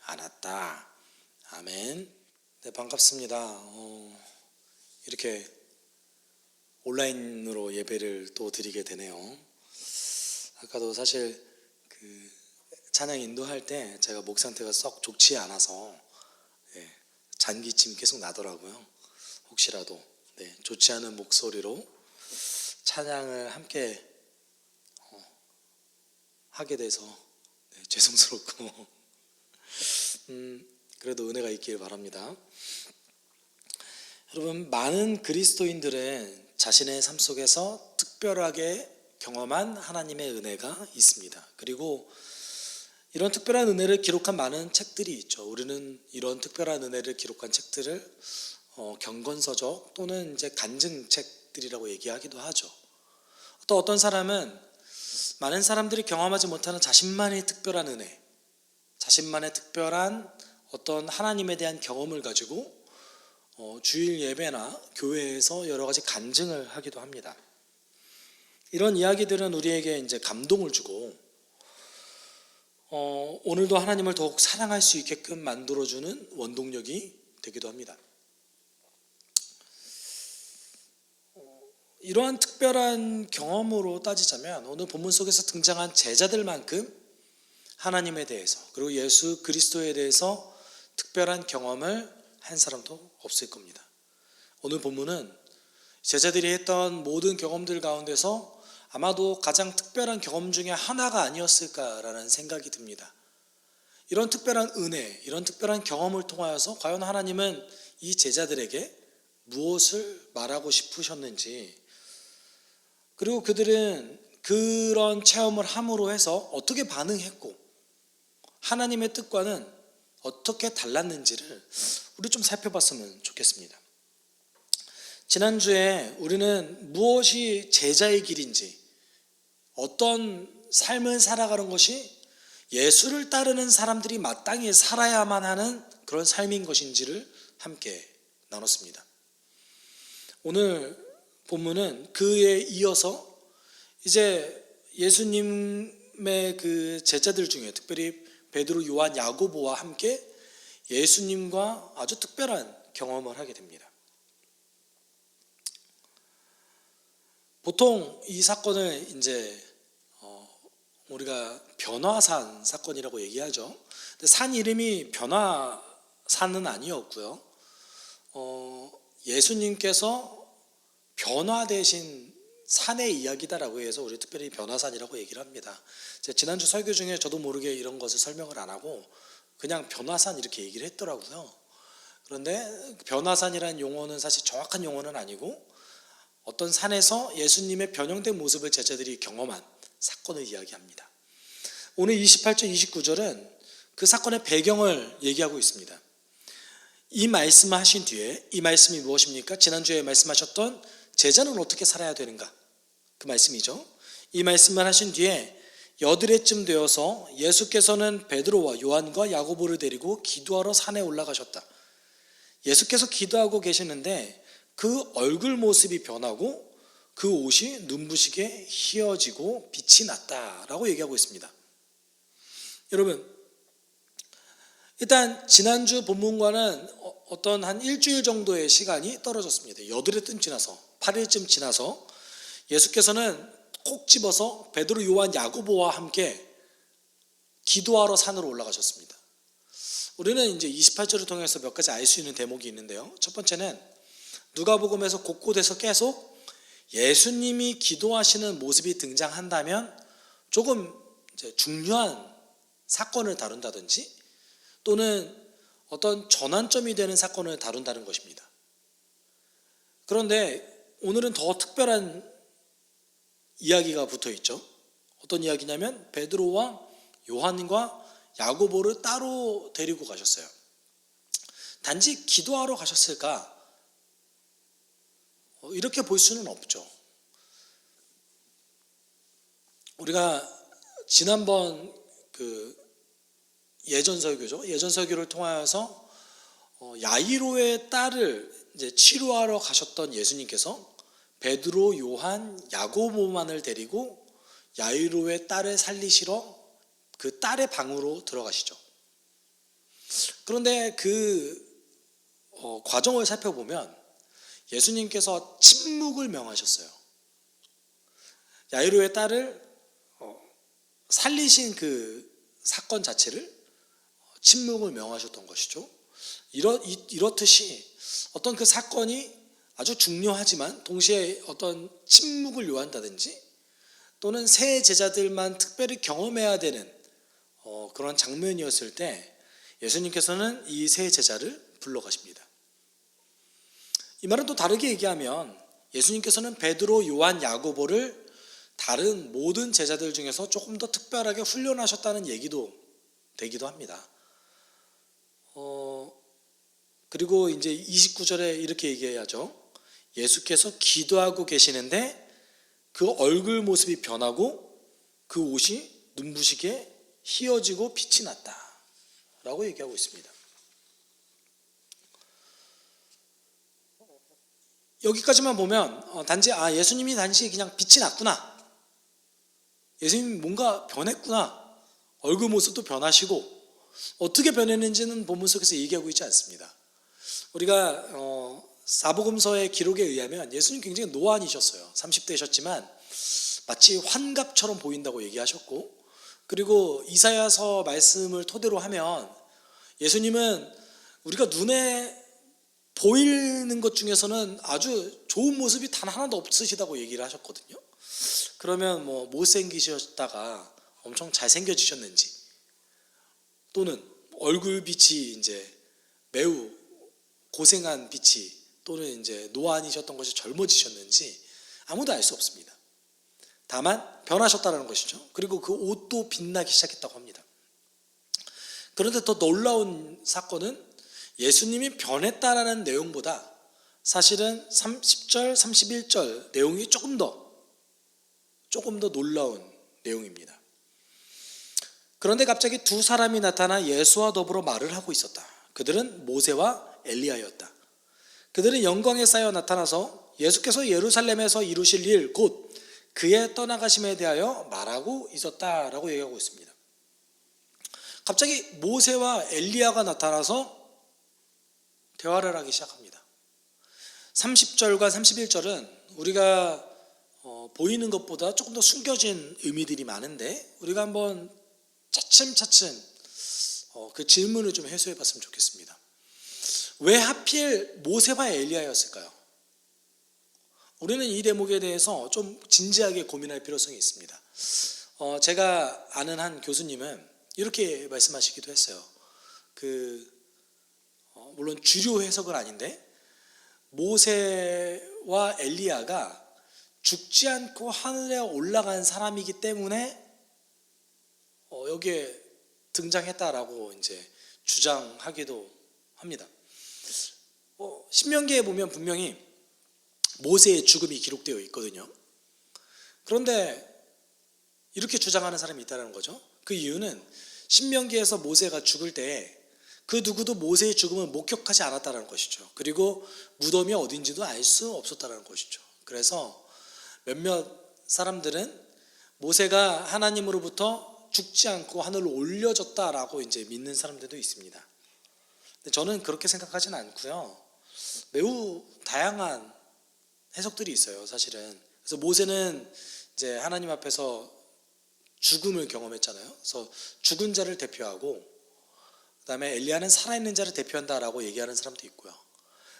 않았다. 아멘. 네, 반갑습니다. 이렇게 온라인으로 예배를 또 드리게 되네요. 아까도 사실 찬양 인도할 때 제가 목 상태가 썩 좋지 않아서 잔기침 계속 나더라고요. 혹시라도 좋지 않은 목소리로 찬양을 함께 하게 돼서 죄송스럽고 그래도 은혜가 있길 바랍니다. 여러분, 많은 그리스도인들은 자신의 삶 속에서 특별하게 경험한 하나님의 은혜가 있습니다. 그리고 이런 특별한 은혜를 기록한 많은 책들이 있죠. 우리는 이런 특별한 은혜를 기록한 책들을 경건서적 또는 이제 간증책들이라고 얘기하기도 하죠. 또 어떤 사람은 많은 사람들이 경험하지 못하는 자신만의 특별한 은혜, 자신만의 특별한 어떤 하나님에 대한 경험을 가지고 주일 예배나 교회에서 여러 가지 간증을 하기도 합니다. 이런 이야기들은 우리에게 이제 감동을 주고 오늘도 하나님을 더욱 사랑할 수 있게끔 만들어주는 원동력이 되기도 합니다. 이러한 특별한 경험으로 따지자면 오늘 본문 속에서 등장한 제자들만큼 하나님에 대해서 그리고 예수 그리스도에 대해서 특별한 경험을 한 사람도 없을 겁니다. 오늘 본문은 제자들이 했던 모든 경험들 가운데서 아마도 가장 특별한 경험 중에 하나가 아니었을까라는 생각이 듭니다. 이런 특별한 은혜, 이런 특별한 경험을 통하여서 과연 하나님은 이 제자들에게 무엇을 말하고 싶으셨는지, 그리고 그들은 그런 체험을 함으로 해서 어떻게 반응했고 하나님의 뜻과는 어떻게 달랐는지를 우리 좀 살펴봤으면 좋겠습니다. 지난주에 우리는 무엇이 제자의 길인지, 어떤 삶을 살아가는 것이 예수를 따르는 사람들이 마땅히 살아야만 하는 그런 삶인 것인지를 함께 나눴습니다. 오늘 본문은 그에 이어서 이제 예수님의 그 제자들 중에 특별히 베드로, 요한, 야고보와 함께 예수님과 아주 특별한 경험을 하게 됩니다. 보통 이 사건을 이제 우리가 변화산 사건이라고 얘기하죠. 근데 산 이름이 변화산은 아니었고요. 예수님께서 변화되신 산의 이야기다라고 해서 우리 특별히 변화산이라고 얘기를 합니다. 제가 지난주 설교 중에 저도 모르게 이런 것을 설명을 안 하고 그냥 변화산 이렇게 얘기를 했더라고요. 그런데 변화산이라는 용어는 사실 정확한 용어는 아니고 어떤 산에서 예수님의 변형된 모습을 제자들이 경험한 사건을 이야기합니다. 오늘 28절 29절은 그 사건의 배경을 얘기하고 있습니다. 이 말씀을 하신 뒤에, 이 말씀이 무엇입니까? 지난주에 말씀하셨던 제자는 어떻게 살아야 되는가? 그 말씀이죠. 이 말씀을 하신 뒤에 여드레쯤 되어서 예수께서는 베드로와 요한과 야고보를 데리고 기도하러 산에 올라가셨다. 예수께서 기도하고 계시는데 그 얼굴 모습이 변하고 그 옷이 눈부시게 희어지고 빛이 났다라고 얘기하고 있습니다. 여러분, 일단 지난주 본문과는 어떤 한 일주일 정도의 시간이 떨어졌습니다. 여드레쯤 지나서 8일쯤 지나서 예수께서는 콕 집어서 베드로, 요한, 야고보와 함께 기도하러 산으로 올라가셨습니다. 우리는 이제 28절을 통해서 몇 가지 알 수 있는 대목이 있는데요. 첫 번째는 누가복음에서 곳곳에서 계속 예수님이 기도하시는 모습이 등장한다면 조금 이제 중요한 사건을 다룬다든지 또는 어떤 전환점이 되는 사건을 다룬다는 것입니다. 그런데 오늘은 더 특별한 이야기가 붙어 있죠. 어떤 이야기냐면 베드로와 요한과 야고보를 따로 데리고 가셨어요. 단지 기도하러 가셨을까? 이렇게 볼 수는 없죠. 우리가 지난번 예전 설교죠. 예전 설교를 통하여서 야이로의 딸을 이제 치료하러 가셨던 예수님께서 베드로, 요한, 야고보만을 데리고 야이로의 딸을 살리시러 그 딸의 방으로 들어가시죠. 그런데 과정을 살펴보면 예수님께서 침묵을 명하셨어요. 야이로의 딸을 살리신 그 사건 자체를 침묵을 명하셨던 것이죠. 이렇듯이 어떤 그 사건이 아주 중요하지만 동시에 어떤 침묵을 요한다든지 또는 새 제자들만 특별히 경험해야 되는 그런 장면이었을 때 예수님께서는 이 새 제자를 불러가십니다. 이 말은 또 다르게 얘기하면 예수님께서는 베드로, 요한, 야고보를 다른 모든 제자들 중에서 조금 더 특별하게 훈련하셨다는 얘기도 되기도 합니다. 그리고 이제 29절에 이렇게 얘기해야죠. 예수께서 기도하고 계시는데 그 얼굴 모습이 변하고 그 옷이 눈부시게 희어지고 빛이 났다 라고 얘기하고 있습니다. 여기까지만 보면 단지 예수님이 단지 그냥 빛이 났구나, 예수님이 뭔가 변했구나, 얼굴 모습도 변하시고 어떻게 변했는지는 본문 속에서 얘기하고 있지 않습니다. 우리가 사복음서의 기록에 의하면 예수님 굉장히 노안이셨어요. 30대셨지만 마치 환갑처럼 보인다고 얘기하셨고, 그리고 이사야서 말씀을 토대로 하면 예수님은 우리가 눈에 보이는 것 중에서는 아주 좋은 모습이 단 하나도 없으시다고 얘기를 하셨거든요. 그러면 못생기셨다가 엄청 잘생겨지셨는지, 또는 얼굴 빛이 이제 매우 고생한 빛이, 또는 이제 노안이셨던 것이 젊어지셨는지 아무도 알 수 없습니다. 다만 변하셨다는 것이죠. 그리고 그 옷도 빛나기 시작했다고 합니다. 그런데 더 놀라운 사건은 예수님이 변했다라는 내용보다 사실은 30절, 31절 내용이 조금 더 놀라운 내용입니다. 그런데 갑자기 두 사람이 나타나 예수와 더불어 말을 하고 있었다. 그들은 모세와 엘리야였다. 그들은 영광에 쌓여 나타나서 예수께서 예루살렘에서 이루실 일, 곧 그의 떠나가심에 대하여 말하고 있었다라고 얘기하고 있습니다. 갑자기 모세와 엘리야가 나타나서 대화를 하기 시작합니다. 30절과 31절은 우리가 보이는 것보다 조금 더 숨겨진 의미들이 많은데 우리가 한번 차츰차츰 그 질문을 좀 해소해 봤으면 좋겠습니다. 왜 하필 모세와 엘리야였을까요? 우리는 이 대목에 대해서 좀 진지하게 고민할 필요성이 있습니다. 제가 아는 한 교수님은 이렇게 말씀하시기도 했어요. 물론 주류 해석은 아닌데 모세와 엘리야가 죽지 않고 하늘에 올라간 사람이기 때문에 여기에 등장했다라고 이제 주장하기도 합니다. 신명기에 보면 분명히 모세의 죽음이 기록되어 있거든요. 그런데 이렇게 주장하는 사람이 있다는 거죠. 그 이유는 신명기에서 모세가 죽을 때 그 누구도 모세의 죽음을 목격하지 않았다는 것이죠. 그리고 무덤이 어딘지도 알 수 없었다는 것이죠. 그래서 몇몇 사람들은 모세가 하나님으로부터 죽지 않고 하늘로 올려졌다라고 이제 믿는 사람들도 있습니다. 근데 저는 그렇게 생각하지는 않고요. 매우 다양한 해석들이 있어요, 사실은. 그래서 모세는 이제 하나님 앞에서 죽음을 경험했잖아요. 그래서 죽은 자를 대표하고, 그다음에 엘리야는 살아있는 자를 대표한다라고 얘기하는 사람도 있고요.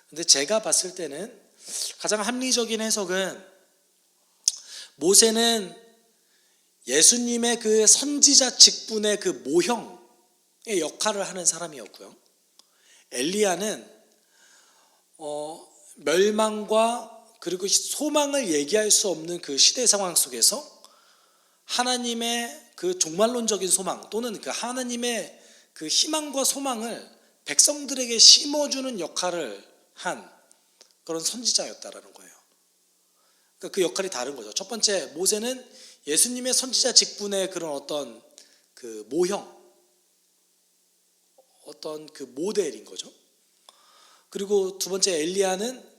근데 제가 봤을 때는 가장 합리적인 해석은 모세는 예수님의 그 선지자 직분의 그 모형의 역할을 하는 사람이었고요. 엘리야는 멸망과 그리고 소망을 얘기할 수 없는 그 시대 상황 속에서 하나님의 그 종말론적인 소망 또는 그 하나님의 그 희망과 소망을 백성들에게 심어주는 역할을 한 그런 선지자였다라는 거예요. 그러니까 그 역할이 다른 거죠. 첫 번째, 모세는 예수님의 선지자 직분의 그런 어떤 그 모형, 어떤 그 모델인 거죠. 그리고 두 번째, 엘리야는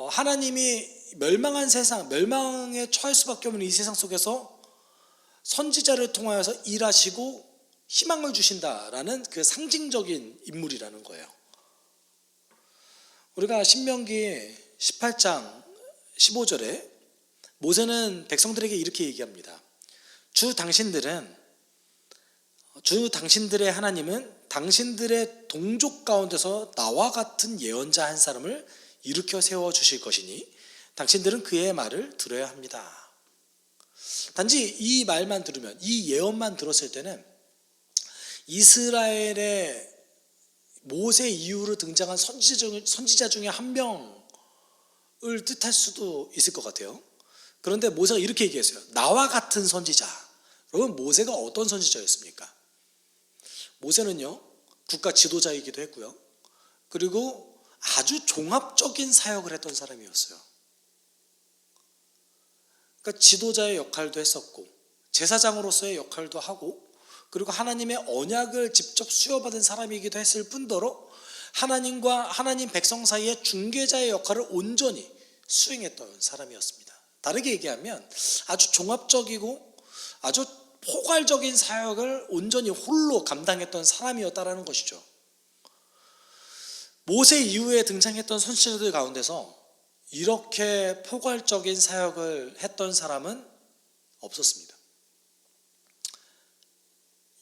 하나님이 멸망한 세상, 멸망에 처할 수밖에 없는 이 세상 속에서 선지자를 통하여서 일하시고 희망을 주신다라는 그 상징적인 인물이라는 거예요. 우리가 신명기 18장 15절에 모세는 백성들에게 이렇게 얘기합니다. 주 당신들의 하나님은 당신들의 동족 가운데서 나와 같은 예언자 한 사람을 일으켜 세워 주실 것이니 당신들은 그의 말을 들어야 합니다. 단지 이 말만 들으면, 이 예언만 들었을 때는 이스라엘의 모세 이후로 등장한 선지자 중에 한 명을 뜻할 수도 있을 것 같아요. 그런데 모세가 이렇게 얘기했어요. 나와 같은 선지자. 여러분, 모세가 어떤 선지자였습니까? 모세는요, 국가 지도자이기도 했고요. 그리고 아주 종합적인 사역을 했던 사람이었어요. 그러니까 지도자의 역할도 했었고, 제사장으로서의 역할도 하고, 그리고 하나님의 언약을 직접 수여받은 사람이기도 했을 뿐더러 하나님과 하나님 백성 사이의 중개자의 역할을 온전히 수행했던 사람이었습니다. 다르게 얘기하면 아주 종합적이고 아주 포괄적인 사역을 온전히 홀로 감당했던 사람이었다라는 것이죠. 모세 이후에 등장했던 선지자들 가운데서 이렇게 포괄적인 사역을 했던 사람은 없었습니다.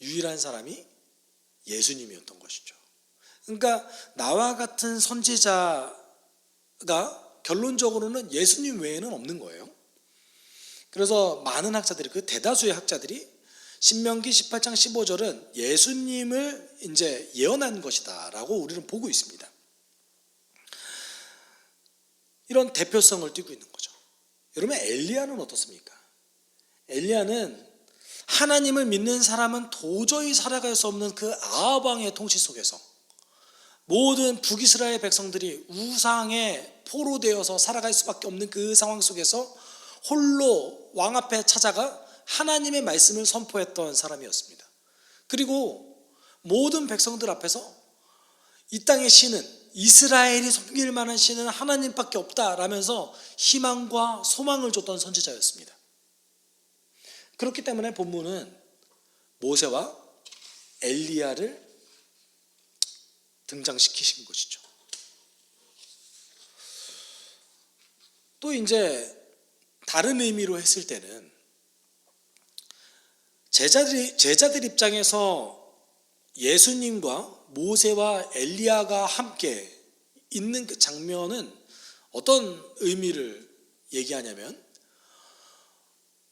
유일한 사람이 예수님이었던 것이죠. 그러니까 나와 같은 선지자가 결론적으로는 예수님 외에는 없는 거예요. 그래서 많은 학자들이, 그 대다수의 학자들이 신명기 18장 15절은 예수님을 이제 예언한 것이다라고 우리는 보고 있습니다. 이런 대표성을 띠고 있는 거죠. 여러분, 엘리야는 어떻습니까? 엘리야는 하나님을 믿는 사람은 도저히 살아갈 수 없는 그 아합 왕의 통치 속에서 모든 북이스라엘 백성들이 우상에 포로되어서 살아갈 수밖에 없는 그 상황 속에서 홀로 왕 앞에 찾아가 하나님의 말씀을 선포했던 사람이었습니다. 그리고 모든 백성들 앞에서 이 땅의 신은, 이스라엘이 섬길 만한 신은 하나님밖에 없다라면서 희망과 소망을 줬던 선지자였습니다. 그렇기 때문에 본문은 모세와 엘리야를 등장시키신 것이죠. 또 이제 다른 의미로 했을 때는 제자들 입장에서 예수님과 모세와 엘리야가 함께 있는 그 장면은 어떤 의미를 얘기하냐면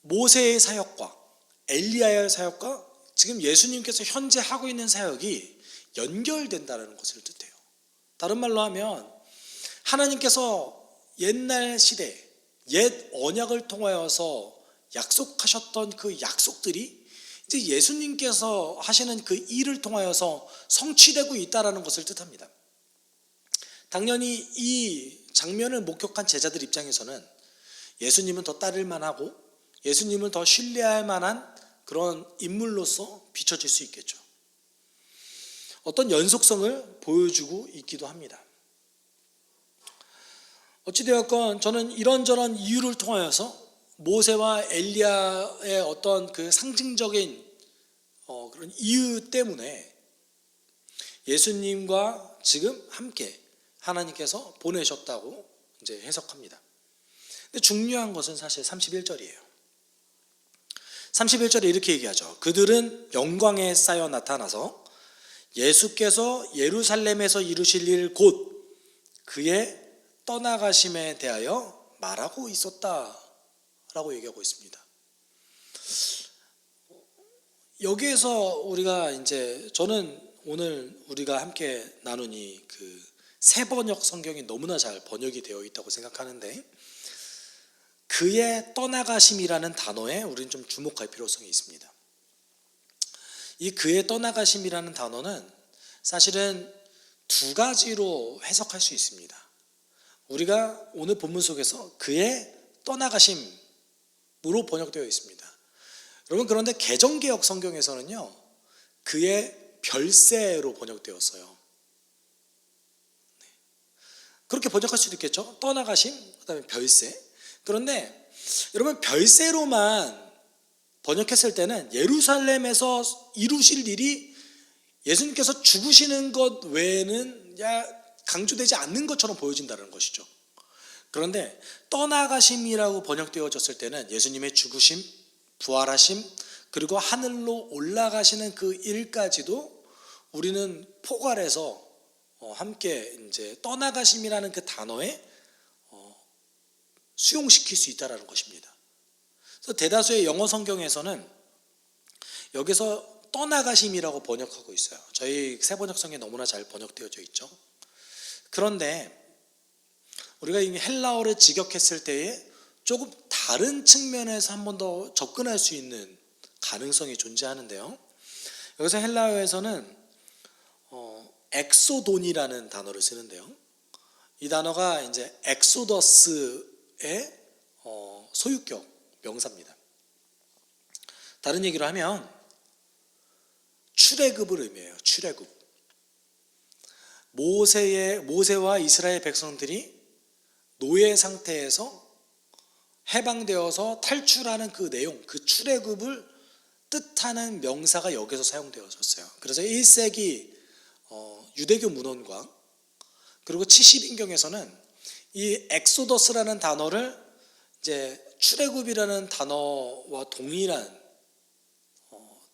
모세의 사역과 엘리야의 사역과 지금 예수님께서 현재 하고 있는 사역이 연결된다는 것을 뜻해요. 다른 말로 하면 하나님께서 옛날 시대 옛 언약을 통하여서 약속하셨던 그 약속들이 이제 예수님께서 하시는 그 일을 통하여서 성취되고 있다는 것을 뜻합니다. 당연히 이 장면을 목격한 제자들 입장에서는 예수님은 더 따를 만하고 예수님을 더 신뢰할 만한 그런 인물로서 비춰질 수 있겠죠. 어떤 연속성을 보여주고 있기도 합니다. 어찌되었건 저는 이런저런 이유를 통하여서 모세와 엘리야의 어떤 그 상징적인 그런 이유 때문에 예수님과 지금 함께 하나님께서 보내셨다고 이제 해석합니다. 근데 중요한 것은 사실 31절이에요. 31절에 이렇게 얘기하죠. 그들은 영광에 쌓여 나타나서 예수께서 예루살렘에서 이루실 일 곧 그의 떠나가심에 대하여 말하고 있었다라고 얘기하고 있습니다. 여기에서 우리가 이제 저는 오늘 우리가 함께 나누니 그 새 번역 성경이 너무나 잘 번역이 되어 있다고 생각하는데 그의 떠나가심이라는 단어에 우리는 좀 주목할 필요성이 있습니다. 이 그의 떠나가심이라는 단어는 사실은 두 가지로 해석할 수 있습니다. 우리가 오늘 본문 속에서 그의 떠나가심으로 번역되어 있습니다. 여러분, 그런데 개정개혁 성경에서는요 그의 별세로 번역되었어요. 그렇게 번역할 수도 있겠죠. 떠나가심, 그 다음에 별세. 그런데 여러분, 별세로만 번역했을 때는 예루살렘에서 이루실 일이 예수님께서 죽으시는 것 외에는 강조되지 않는 것처럼 보여진다는 것이죠. 그런데 떠나가심이라고 번역되어졌을 때는 예수님의 죽으심, 부활하심, 그리고 하늘로 올라가시는 그 일까지도 우리는 포괄해서 함께 이제 떠나가심이라는 그 단어에 수용시킬 수 있다는 것입니다. 그래서 대다수의 영어 성경에서는 여기서 떠나가심이라고 번역하고 있어요. 저희 새번역성에 너무나 잘 번역되어져 있죠. 그런데 우리가 이미 헬라어를 직역했을 때에 조금 다른 측면에서 한 번 더 접근할 수 있는 가능성이 존재하는데요. 여기서 헬라어에서는 엑소돈이라는 단어를 쓰는데요. 이 단어가 이제 엑소더스의 소유격 명사입니다. 다른 얘기로 하면 출애굽을 의미해요. 출애굽. 모세와 이스라엘 백성들이 노예 상태에서 해방되어서 탈출하는 그 내용, 그 출애굽을 뜻하는 명사가 여기서 사용되어졌어요. 그래서 1세기 유대교 문헌과 그리고 70인경에서는 이 엑소더스라는 단어를 이제 출애굽이라는 단어와 동일한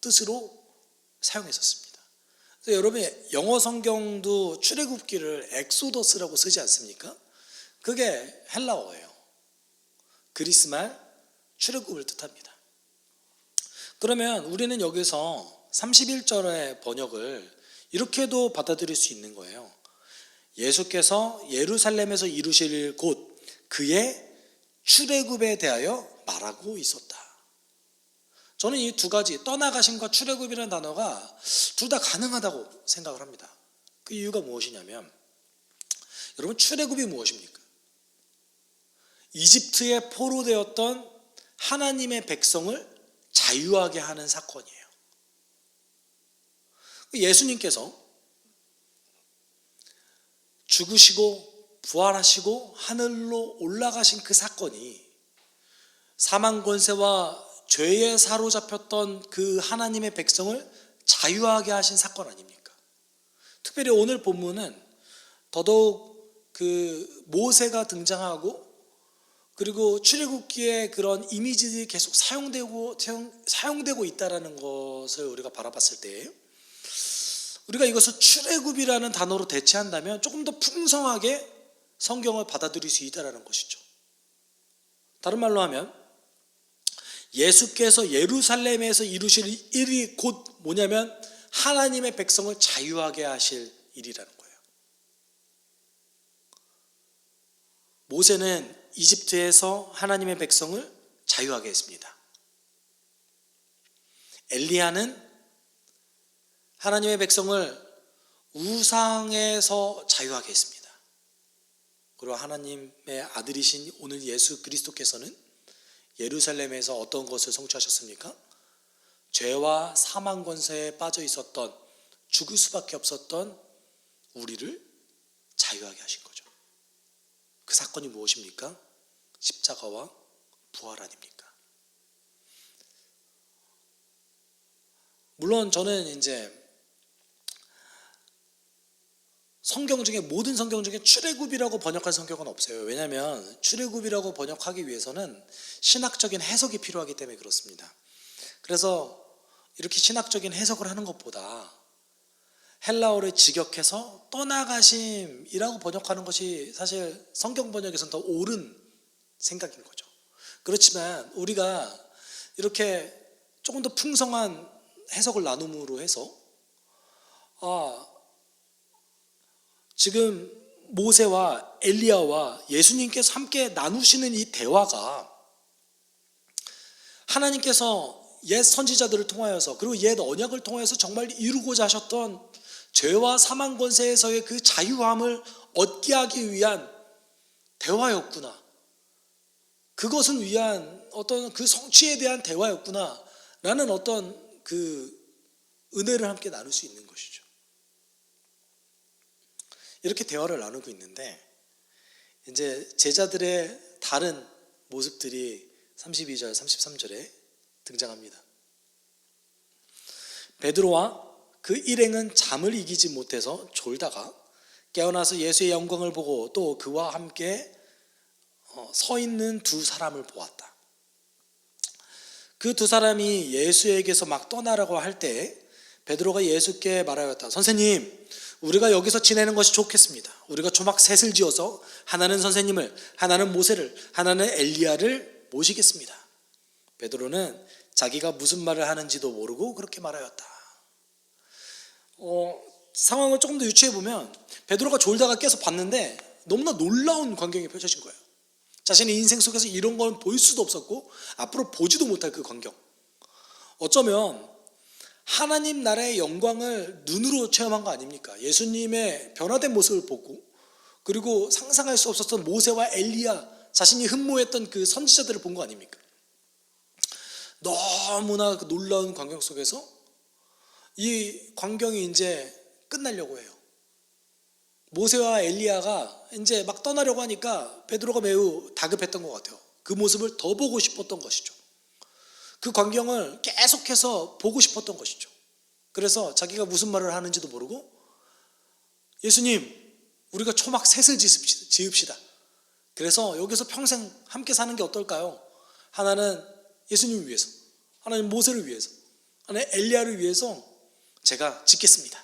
뜻으로 사용했었습니다. 그래서 여러분이 영어 성경도 출애굽기를 엑소더스라고 쓰지 않습니까? 그게 헬라어예요. 그리스말 출애굽을 뜻합니다. 그러면 우리는 여기서 31절의 번역을 이렇게도 받아들일 수 있는 거예요. 예수께서 예루살렘에서 이루실 곧 그의 출애굽에 대하여 말하고 있었다. 저는 이 두 가지 떠나가심과 출애굽이라는 단어가 둘 다 가능하다고 생각을 합니다. 그 이유가 무엇이냐면 여러분 출애굽이 무엇입니까? 이집트에 포로되었던 하나님의 백성을 자유하게 하는 사건이에요. 예수님께서 죽으시고 부활하시고 하늘로 올라가신 그 사건이 사망 권세와 죄에 사로잡혔던 그 하나님의 백성을 자유하게 하신 사건 아닙니까? 특별히 오늘 본문은 더더욱 그 모세가 등장하고 그리고 출애굽기에 그런 이미지들이 계속 사용되고 있다는 것을 우리가 바라봤을 때 우리가 이것을 출애굽이라는 단어로 대체한다면 조금 더 풍성하게 성경을 받아들일 수 있다는 것이죠. 다른 말로 하면 예수께서 예루살렘에서 이루실 일이 곧 뭐냐면 하나님의 백성을 자유하게 하실 일이라는 거예요. 모세는 이집트에서 하나님의 백성을 자유하게 했습니다. 엘리야는 하나님의 백성을 우상에서 자유하게 했습니다. 그리고 하나님의 아들이신 오늘 예수 그리스도께서는 예루살렘에서 어떤 것을 성취하셨습니까? 죄와 사망 권세에 빠져 있었던 죽을 수밖에 없었던 우리를 자유하게 하신 거죠. 그 사건이 무엇입니까? 십자가와 부활 아닙니까? 물론 저는 이제 성경 중에 모든 성경 중에 출애굽이라고 번역한 성경은 없어요. 왜냐하면 출애굽이라고 번역하기 위해서는 신학적인 해석이 필요하기 때문에 그렇습니다. 그래서 이렇게 신학적인 해석을 하는 것보다 헬라어를 직역해서 떠나가심이라고 번역하는 것이 사실 성경 번역에서는 더 옳은 생각인 거죠. 그렇지만 우리가 이렇게 조금 더 풍성한 해석을 나눔으로 해서 지금 모세와 엘리야와 예수님께서 함께 나누시는 이 대화가 하나님께서 옛 선지자들을 통하여서 그리고 옛 언약을 통하여서 정말 이루고자 하셨던 죄와 사망 권세에서의 그 자유함을 얻게 하기 위한 대화였구나. 그것을 위한 어떤 그 성취에 대한 대화였구나 라는 어떤 그 은혜를 함께 나눌 수 있는 것이죠. 이렇게 대화를 나누고 있는데 이제 제자들의 다른 모습들이 32절, 33절에 등장합니다. 베드로와 그 일행은 잠을 이기지 못해서 졸다가 깨어나서 예수의 영광을 보고 또 그와 함께 서 있는 두 사람을 보았다. 그 두 사람이 예수에게서 막 떠나라고 할 때 베드로가 예수께 말하였다. 선생님, 우리가 여기서 지내는 것이 좋겠습니다. 우리가 초막 셋을 지어서 하나는 선생님을, 하나는 모세를, 하나는 엘리야를 모시겠습니다. 베드로는 자기가 무슨 말을 하는지도 모르고 그렇게 말하였다. 상황을 조금 더 유추해 보면 베드로가 졸다가 깨서 봤는데 너무나 놀라운 광경이 펼쳐진 거예요. 자신의 인생 속에서 이런 건 볼 수도 없었고 앞으로 보지도 못할 그 광경. 어쩌면 하나님 나라의 영광을 눈으로 체험한 거 아닙니까? 예수님의 변화된 모습을 보고 그리고 상상할 수 없었던 모세와 엘리야, 자신이 흠모했던 그 선지자들을 본 거 아닙니까? 너무나 그 놀라운 광경 속에서 이 광경이 이제 끝나려고 해요. 모세와 엘리야가 이제 막 떠나려고 하니까 베드로가 매우 다급했던 것 같아요. 그 모습을 더 보고 싶었던 것이죠. 그 광경을 계속해서 보고 싶었던 것이죠. 그래서 자기가 무슨 말을 하는지도 모르고 예수님, 우리가 초막 셋을 지읍시다. 그래서 여기서 평생 함께 사는 게 어떨까요? 하나는 예수님을 위해서, 하나는 모세를 위해서, 하나는 엘리야를 위해서 제가 짓겠습니다.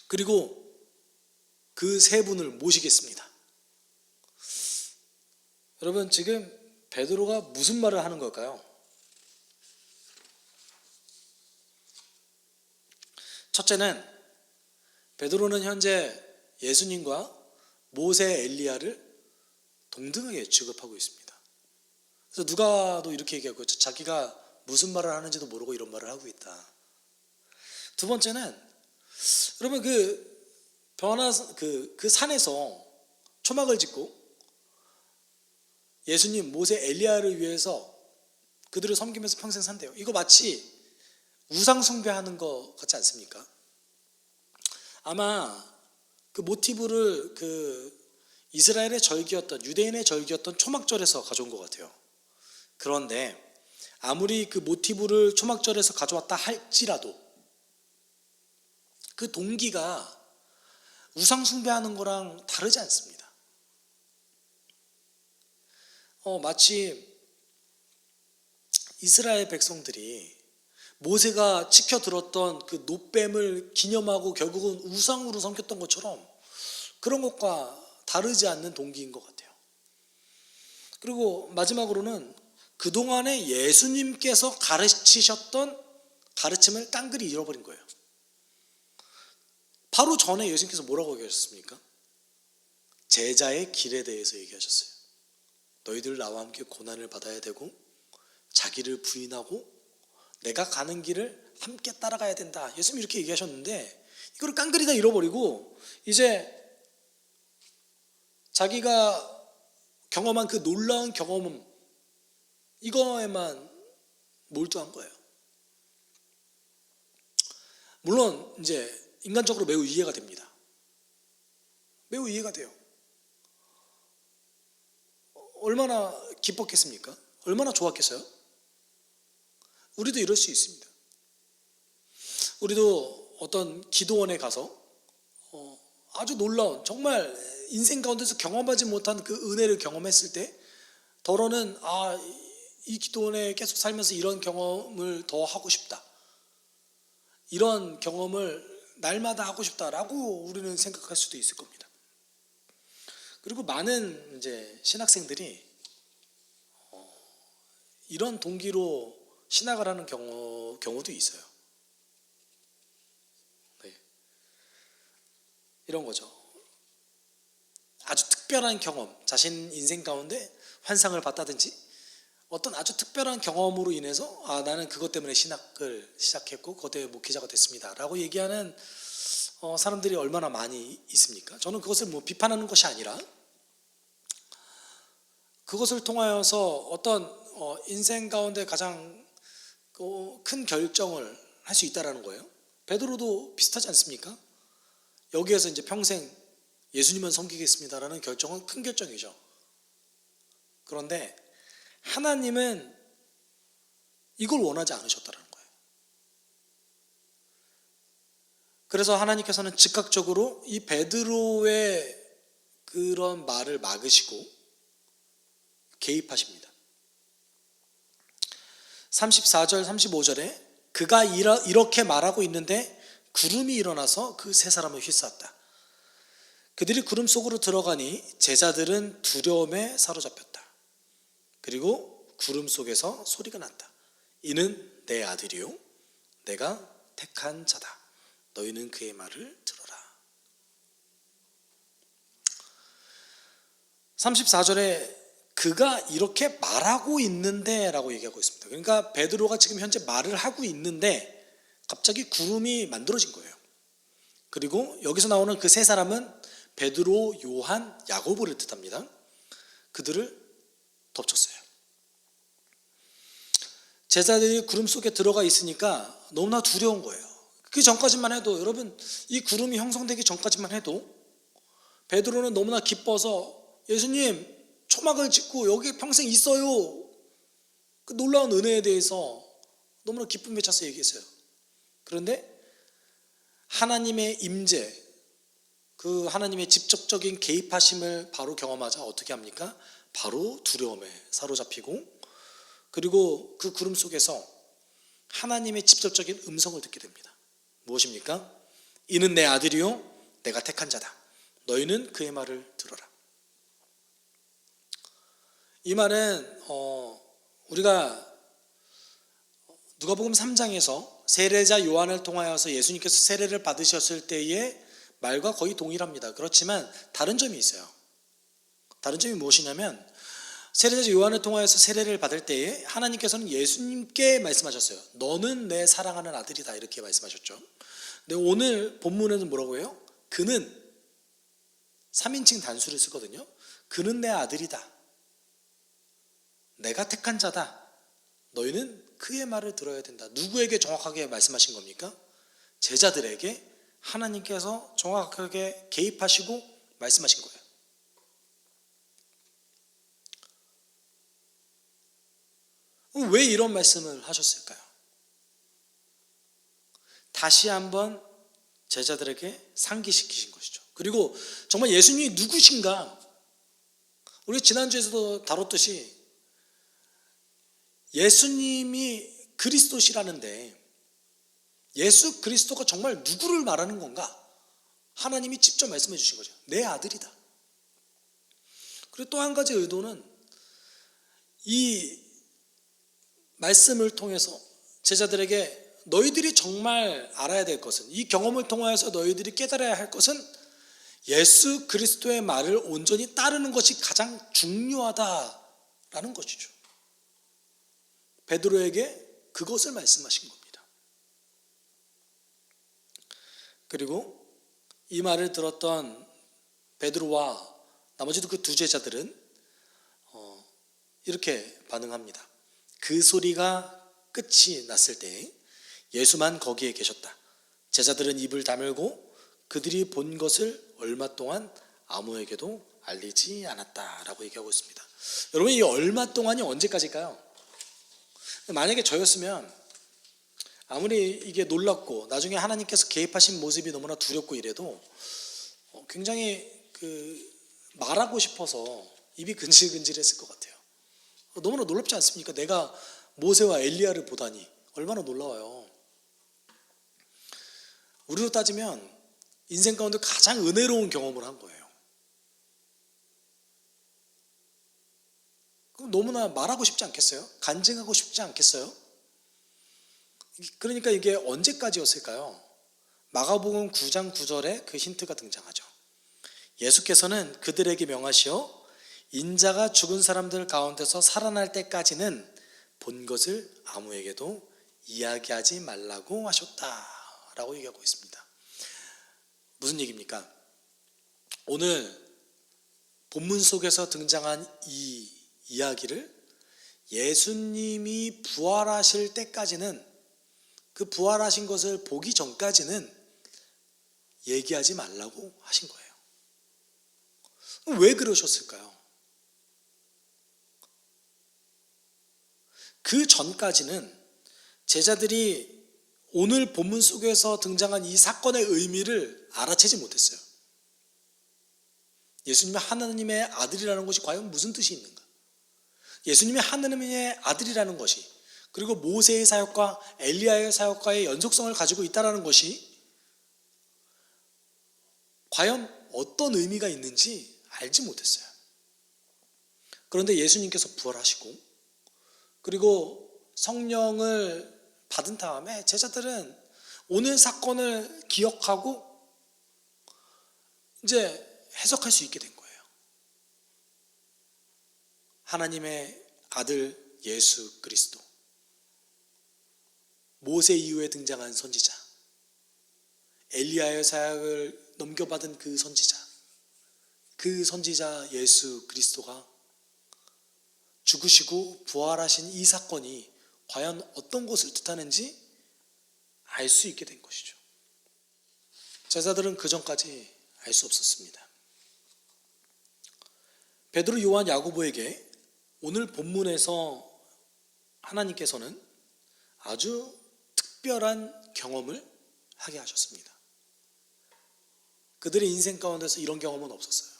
그리고 그 세 분을 모시겠습니다. 여러분, 지금 베드로가 무슨 말을 하는 걸까요? 첫째는 베드로는 현재 예수님과 모세, 엘리야를 동등하게 취급하고 있습니다. 그래서 누가도 이렇게 얘기하고 있죠. 자기가 무슨 말을 하는지도 모르고 이런 말을 하고 있다. 두 번째는 여러분 그 산에서 초막을 짓고 예수님, 모세, 엘리야를 위해서 그들을 섬기면서 평생 산대요. 이거 마치 우상 숭배하는 것 같지 않습니까? 아마 그 모티브를 그 이스라엘의 절기였던, 유대인의 절기였던 초막절에서 가져온 것 같아요. 그런데 아무리 그 모티브를 초막절에서 가져왔다 할지라도 그 동기가 우상 숭배하는 거랑 다르지 않습니다. 마치 이스라엘 백성들이 모세가 지켜들었던 그 놋뱀을 기념하고 결국은 우상으로 섬겼던 것처럼 그런 것과 다르지 않는 동기인 것 같아요. 그리고 마지막으로는 그동안에 예수님께서 가르치셨던 가르침을 깡그리 잃어버린 거예요. 바로 전에 예수님께서 뭐라고 얘기하셨습니까? 제자의 길에 대해서 얘기하셨어요. 너희들 나와 함께 고난을 받아야 되고 자기를 부인하고 내가 가는 길을 함께 따라가야 된다. 예수님이 이렇게 얘기하셨는데 이거를 깡그리 다 잃어버리고 이제 자기가 경험한 그 놀라운 경험 이거에만 몰두한 거예요. 물론 이제 인간적으로 매우 이해가 됩니다. 매우 이해가 돼요. 얼마나 기뻤겠습니까? 얼마나 좋았겠어요? 우리도 이럴 수 있습니다. 우리도 어떤 기도원에 가서 아주 놀라운, 정말 인생 가운데서 경험하지 못한 그 은혜를 경험했을 때 더러는 이 기도원에 계속 살면서 이런 경험을 더 하고 싶다. 이런 경험을 날마다 하고 싶다라고 우리는 생각할 수도 있을 겁니다. 그리고 많은 이제 신학생들이 이런 동기로 신학을 하는 경우도 있어요. 네. 이런 거죠. 아주 특별한 경험, 자신 인생 가운데 환상을 봤다든지 어떤 아주 특별한 경험으로 인해서 나는 그것 때문에 신학을 시작했고 그것 때문에 목회자가 됐습니다 라고 얘기하는 사람들이 얼마나 많이 있습니까? 저는 그것을 비판하는 것이 아니라 그것을 통하여서 어떤 인생 가운데 가장 큰 결정을 할 수 있다는 거예요. 베드로도 비슷하지 않습니까? 여기에서 이제 평생 예수님만 섬기겠습니다라는 결정은 큰 결정이죠. 그런데 하나님은 이걸 원하지 않으셨다는 거예요. 그래서 하나님께서는 즉각적으로 이 베드로의 그런 말을 막으시고 개입하십니다. 34절 35절에 그가 이렇게 말하고 있는데 구름이 일어나서 그 세 사람을 휩쌌다. 그들이 구름 속으로 들어가니 제자들은 두려움에 사로잡혔다. 그리고 구름 속에서 소리가 난다. 이는 내 아들이요 내가 택한 자다. 너희는 그의 말을 들어라. 34절에 그가 이렇게 말하고 있는데 라고 얘기하고 있습니다. 그러니까 베드로가 지금 현재 말을 하고 있는데 갑자기 구름이 만들어진 거예요. 그리고 여기서 나오는 그 세 사람은 베드로, 요한, 야고보를 뜻합니다. 그들을 덮쳤어요. 제자들이 구름 속에 들어가 있으니까 너무나 두려운 거예요. 그 전까지만 해도, 여러분, 이 구름이 형성되기 전까지만 해도 베드로는 너무나 기뻐서 예수님 초막을 짓고 여기 평생 있어요. 그 놀라운 은혜에 대해서 너무나 기쁨에 차서 얘기했어요. 그런데 하나님의 임재, 그 하나님의 직접적인 개입하심을 바로 경험하자 어떻게 합니까? 바로 두려움에 사로잡히고, 그리고 그 구름 속에서 하나님의 직접적인 음성을 듣게 됩니다. 무엇입니까? 이는 내 아들이요 내가 택한 자다. 너희는 그의 말을 들어라. 이 말은 우리가 누가복음 3장에서 세례자 요한을 통하여서 예수님께서 세례를 받으셨을 때의 말과 거의 동일합니다. 그렇지만 다른 점이 있어요. 다른 점이 무엇이냐면 세례자 요한을 통하여서 세례를 받을 때에 하나님께서는 예수님께 말씀하셨어요. 너는 내 사랑하는 아들이다, 이렇게 말씀하셨죠. 근데 오늘 본문에는 뭐라고 해요? 그는 3인칭 단수를 쓰거든요. 그는 내 아들이다. 내가 택한 자다. 너희는 그의 말을 들어야 된다. 누구에게 정확하게 말씀하신 겁니까? 제자들에게 하나님께서 정확하게 개입하시고 말씀하신 거예요. 왜 이런 말씀을 하셨을까요? 다시 한번 제자들에게 상기시키신 것이죠. 그리고 정말 예수님이 누구신가? 우리 지난주에서도 다뤘듯이 예수님이 그리스도시라는데 예수 그리스도가 정말 누구를 말하는 건가? 하나님이 직접 말씀해 주신 거죠. 내 아들이다. 그리고 또 한 가지 의도는 이 말씀을 통해서 제자들에게 너희들이 정말 알아야 될 것은, 이 경험을 통하여서 너희들이 깨달아야 할 것은 예수 그리스도의 말을 온전히 따르는 것이 가장 중요하다라는 것이죠. 베드로에게 그것을 말씀하신 겁니다. 그리고 이 말을 들었던 베드로와 나머지도 그 두 제자들은 이렇게 반응합니다. 그 소리가 끝이 났을 때 예수만 거기에 계셨다. 제자들은 입을 다물고 그들이 본 것을 얼마 동안 아무에게도 알리지 않았다라고 얘기하고 있습니다. 여러분, 이 얼마 동안이 언제까지일까요? 만약에 저였으면 아무리 이게 놀랍고 나중에 하나님께서 개입하신 모습이 너무나 두렵고 이래도 굉장히 말하고 싶어서 입이 근질근질했을 것 같아요. 너무나 놀랍지 않습니까? 내가 모세와 엘리야를 보다니 얼마나 놀라워요. 우리로 따지면 인생 가운데 가장 은혜로운 경험을 한 거예요. 그럼 너무나 말하고 싶지 않겠어요? 간증하고 싶지 않겠어요? 그러니까 이게 언제까지였을까요? 마가복음 9장 9절에 그 힌트가 등장하죠. 예수께서는 그들에게 명하시어 인자가 죽은 사람들 가운데서 살아날 때까지는 본 것을 아무에게도 이야기하지 말라고 하셨다라고 얘기하고 있습니다. 무슨 얘기입니까? 오늘 본문 속에서 등장한 이 이야기를 예수님이 부활하실 때까지는, 그 부활하신 것을 보기 전까지는 얘기하지 말라고 하신 거예요. 왜 그러셨을까요? 그 전까지는 제자들이 오늘 본문 속에서 등장한 이 사건의 의미를 알아채지 못했어요. 예수님이 하나님의 아들이라는 것이 과연 무슨 뜻이 있는가? 예수님이 하나님의 아들이라는 것이, 그리고 모세의 사역과 엘리야의 사역과의 연속성을 가지고 있다는 것이 과연 어떤 의미가 있는지 알지 못했어요. 그런데 예수님께서 부활하시고 그리고 성령을 받은 다음에 제자들은 오늘 사건을 기억하고 이제 해석할 수 있게 된 거예요. 하나님의 아들 예수 그리스도, 모세 이후에 등장한 선지자, 엘리야의 사역을 넘겨받은 그 선지자 예수 그리스도가 죽으시고 부활하신 이 사건이 과연 어떤 것을 뜻하는지 알 수 있게 된 것이죠. 제자들은 그 전까지 알 수 없었습니다. 베드로, 요한, 야고보에게 오늘 본문에서 하나님께서는 아주 특별한 경험을 하게 하셨습니다. 그들의 인생 가운데서 이런 경험은 없었어요.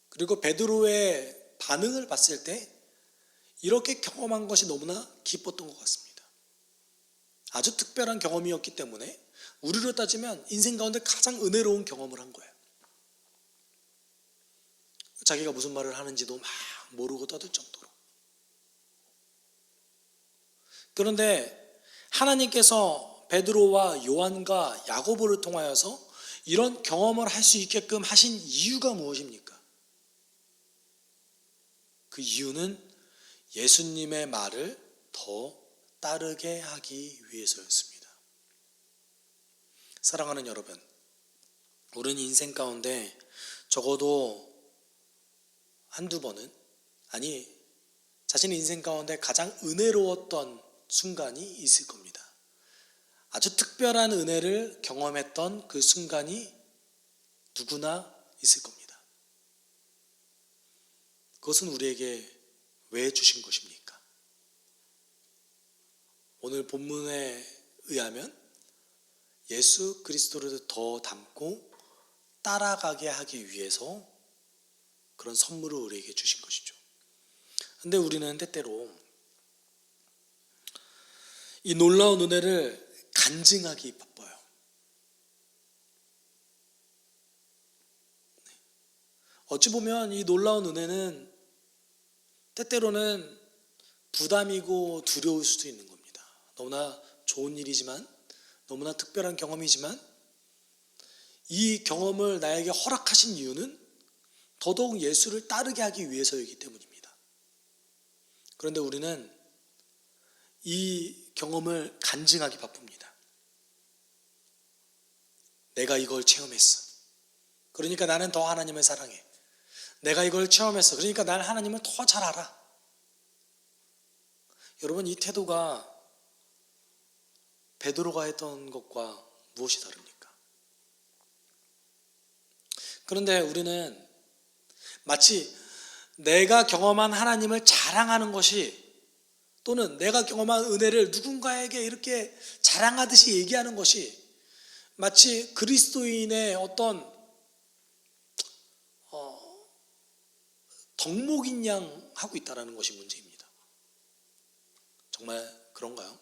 그리고 베드로의 반응을 봤을 때 이렇게 경험한 것이 너무나 기뻤던 것 같습니다. 아주 특별한 경험이었기 때문에 우리로 따지면 인생 가운데 가장 은혜로운 경험을 한 거예요. 자기가 무슨 말을 하는지도 막 모르고 떠들 정도로. 그런데 하나님께서 베드로와 요한과 야고보를 통하여서 이런 경험을 할 수 있게끔 하신 이유가 무엇입니까? 그 이유는 예수님의 말을 더 따르게 하기 위해서였습니다. 사랑하는 여러분, 우리는 인생 가운데 적어도 한두 번은, 아니 자신의 인생 가운데 가장 은혜로웠던 순간이 있을 겁니다. 아주 특별한 은혜를 경험했던 그 순간이 누구나 있을 겁니다. 그것은 우리에게 왜 주신 것입니까? 오늘 본문에 의하면 예수 그리스도를 더 닮고 따라가게 하기 위해서 그런 선물을 우리에게 주신 것이죠. 그런데 우리는 때때로 이 놀라운 은혜를 간증하기 바빠요. 어찌 보면 이 놀라운 은혜는 때때로는 부담이고 두려울 수도 있는 겁니다. 너무나 좋은 일이지만, 너무나 특별한 경험이지만, 이 경험을 나에게 허락하신 이유는 더더욱 예수를 따르게 하기 위해서이기 때문입니다. 그런데 우리는 이 경험을 간증하기 바쁩니다. 내가 이걸 체험했어. 그러니까 나는 더 하나님을 사랑해. 내가 이걸 체험했어. 그러니까 난 하나님을 더 잘 알아. 여러분, 이 태도가 베드로가 했던 것과 무엇이 다릅니까? 그런데 우리는 마치 내가 경험한 하나님을 자랑하는 것이, 또는 내가 경험한 은혜를 누군가에게 이렇게 자랑하듯이 얘기하는 것이 마치 그리스도인의 어떤 덕목인 양 하고 있다는 것이 문제입니다. 정말 그런가요?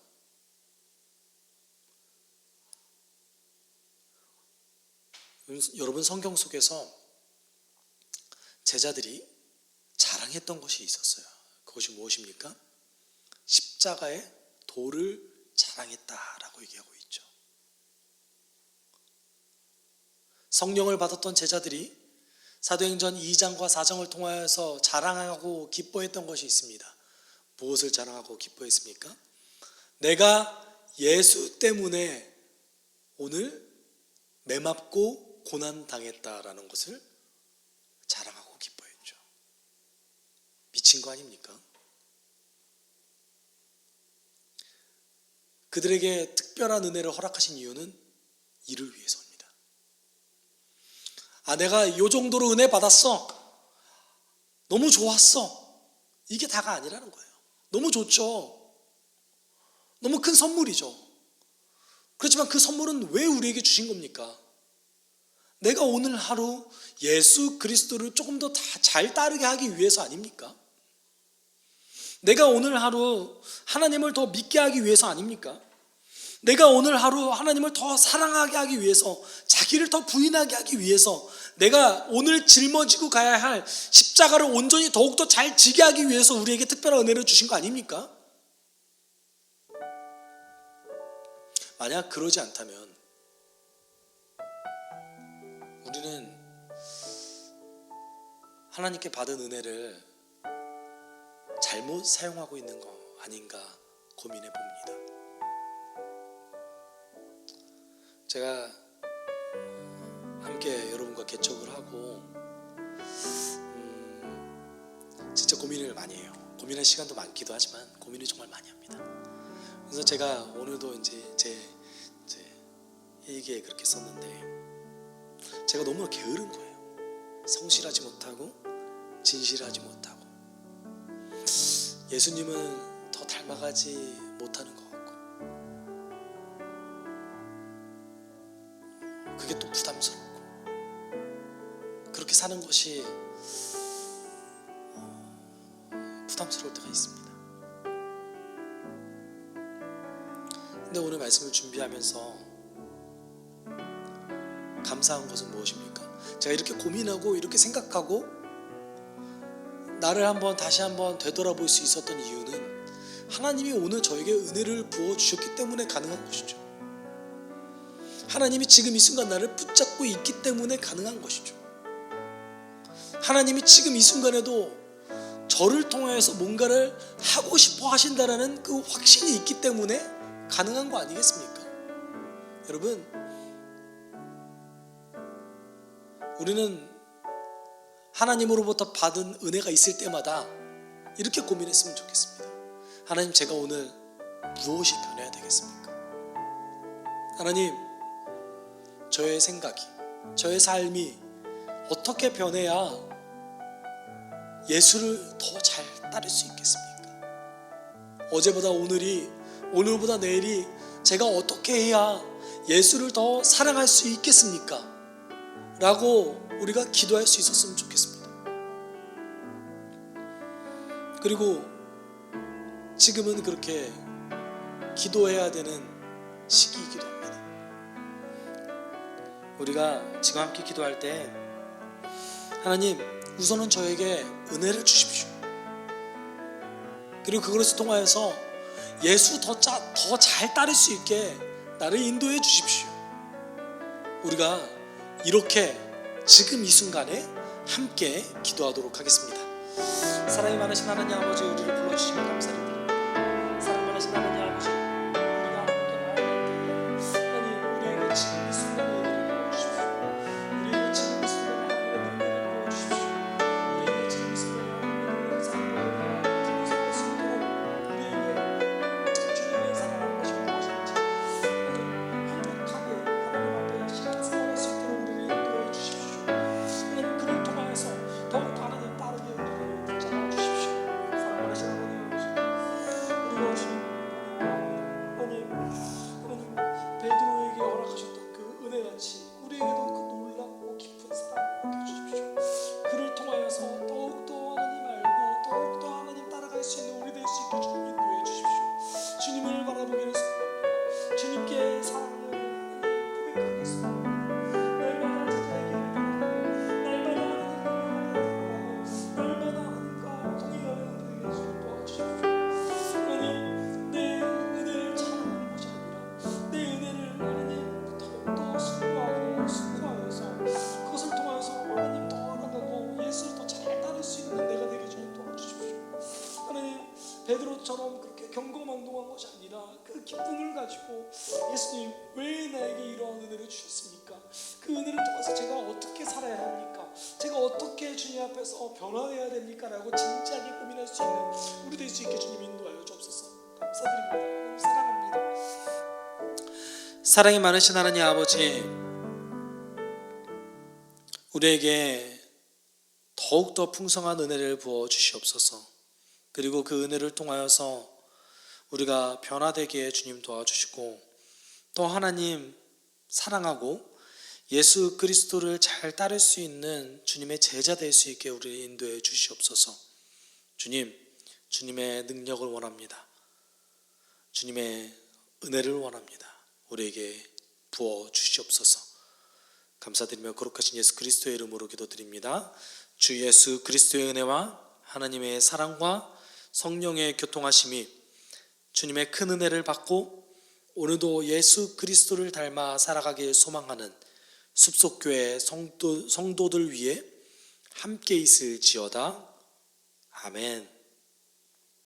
여러분, 성경 속에서 제자들이 자랑했던 것이 있었어요. 그것이 무엇입니까? 십자가의 도를 자랑했다라고 얘기하고 있죠. 성령을 받았던 제자들이 사도행전 2장과 4장을 통하여서 자랑하고 기뻐했던 것이 있습니다. 무엇을 자랑하고 기뻐했습니까? 내가 예수 때문에 오늘 매맞고 고난당했다라는 것을 자랑하고 기뻐했죠. 미친 거 아닙니까? 그들에게 특별한 은혜를 허락하신 이유는 이를 위해서입니다. 내가 이 정도로 은혜 받았어. 너무 좋았어. 이게 다가 아니라는 거예요. 너무 좋죠. 너무 큰 선물이죠. 그렇지만 그 선물은 왜 우리에게 주신 겁니까? 내가 오늘 하루 예수 그리스도를 조금 더 잘 따르게 하기 위해서 아닙니까? 내가 오늘 하루 하나님을 더 믿게 하기 위해서 아닙니까? 내가 오늘 하루 하나님을 더 사랑하게 하기 위해서, 자기를 더 부인하게 하기 위해서, 내가 오늘 짊어지고 가야 할 십자가를 온전히 더욱더 잘 지게 하기 위해서 우리에게 특별한 은혜를 주신 거 아닙니까? 만약 그러지 않다면 우리는 하나님께 받은 은혜를 잘못 사용하고 있는 거 아닌가 고민해 봅니다. 제가 함께 여러분과 개척을 하고 진짜 고민을 많이 해요. 고민할 시간도 많기도 하지만 고민을 정말 많이 합니다. 그래서 제가 오늘도 이제 제 일기에 그렇게 썼는데, 제가 너무 게으른 거예요. 성실하지 못하고 진실하지 못하고 예수님은 더 닮아가지 못하는 것 같고, 그게 또 부담스럽고, 그렇게 사는 것이 부담스러울 때가 있습니다. 근데 오늘 말씀을 준비하면서 감사한 것은 무엇입니까? 제가 이렇게 고민하고 이렇게 생각하고 나를 다시 한번 되돌아볼 수 있었던 이유는 하나님이 오늘 저에게 은혜를 부어주셨기 때문에 가능한 것이죠. 하나님이 지금 이 순간 나를 붙잡고 있기 때문에 가능한 것이죠. 하나님이 지금 이 순간에도 저를 통해서 뭔가를 하고 싶어 하신다라는 그 확신이 있기 때문에 가능한 거 아니겠습니까? 여러분, 우리는 하나님으로부터 받은 은혜가 있을 때마다 이렇게 고민했으면 좋겠습니다. 하나님, 제가 오늘 무엇이 변해야 되겠습니까? 하나님, 저의 생각이, 저의 삶이 어떻게 변해야 예수를 더 잘 따를 수 있겠습니까? 어제보다 오늘이, 오늘보다 내일이 제가 어떻게 해야 예수를 더 사랑할 수 있겠습니까? 라고 우리가 기도할 수 있었으면 좋겠습니다. 그리고 지금은 그렇게 기도해야 되는 시기이기도 합니다. 우리가 지금 함께 기도할 때, 하나님, 우선은 저에게 은혜를 주십시오. 그리고 그것을 통하여서 예수 더 잘 따를 수 있게 나를 인도해 주십시오. 우리가 이렇게 지금 이 순간에 함께 기도하도록 하겠습니다. 사랑이 많으신 하나님 아버지, 우리를 불러주시면 감사드립니다. 사랑 많으신 하나님 아버지, 우리가 함께 나아갈 때 하나님, 우리에게 지금 이 순간에 은혜를 부어주십시오. 우리에게 지금 이 순간에 은혜를 부어주십시오. 우리에게 지금 이 순간에 하나님의 사랑을 기도할 수 있도록 우리에게 주님의 사랑하는 것이 무엇인지 행복하게 하나님 앞에 신앙생활할 수 있도록 우리를 인도해 주십시오. 하나님, 그를 통하여서 더욱더 하나님 빠르게 우리를 붙잡아 주십시오. 사랑하신 하나님 아버지, 우리가 주님 하나님 베드로에게 허락하셨던 그 은혜같이 우리에게도 그 놀랍고 깊은 사랑을 허락해 주십시오. 그를 통하여서 더욱더 하나님 알고 더욱더 하나님 따라갈 수 있는 우리 될 수 있게 주님 인도해 주십시오. 주님을 바라보기를 소원합니다. 주님께 사랑을 고백하겠습니다. 날마다 찾아가기를 바랍니다. 날마다 하나님과 동행하는 우리에게 주님 도와주십시오. 하나님, 내 은혜를 자랑하는 것이 아니라 내 은혜를 하나님 더욱더 숙고하여서 그것을 통하여서 하나님 더 알아가고 예수를 더 잘 따를 수 있는 내가 되게 주님 도와주십시오. 하나님, 베드로처럼 그렇게 경거망동한 것이 아니라 그 기쁨을 가지고, 예수님, 왜 나에게 이러한 은혜를 주셨습니까? 그 은혜를 통해서 제가 어떻게 살아야 합니까? 제가 어떻게 주님 앞에서 변화해야 됩니까? 라고 진지하게 고민할 수 있는 우리 될 수 있게 주님 인도하여 주옵소서. 감사드립니다. 하나님 사랑합니다. 사랑이 많으신 하나님 아버지, 우리에게 더욱더 풍성한 은혜를 부어 주시옵소서. 그리고 그 은혜를 통하여서 우리가 변화되게 주님 도와주시고, 또 하나님 사랑하고 예수 그리스도를 잘 따를 수 있는 주님의 제자 될 수 있게 우리를 인도해 주시옵소서. 주님, 주님의 능력을 원합니다. 주님의 은혜를 원합니다. 우리에게 부어 주시옵소서. 감사드리며 거룩하신 예수 그리스도의 이름으로 기도드립니다. 주 예수 그리스도의 은혜와 하나님의 사랑과 성령의 교통하심이 주님의 큰 은혜를 받고 오늘도 예수 그리스도를 닮아 살아가길 소망하는 숲속교회 성도들 위해 함께 있을지어다. 아멘.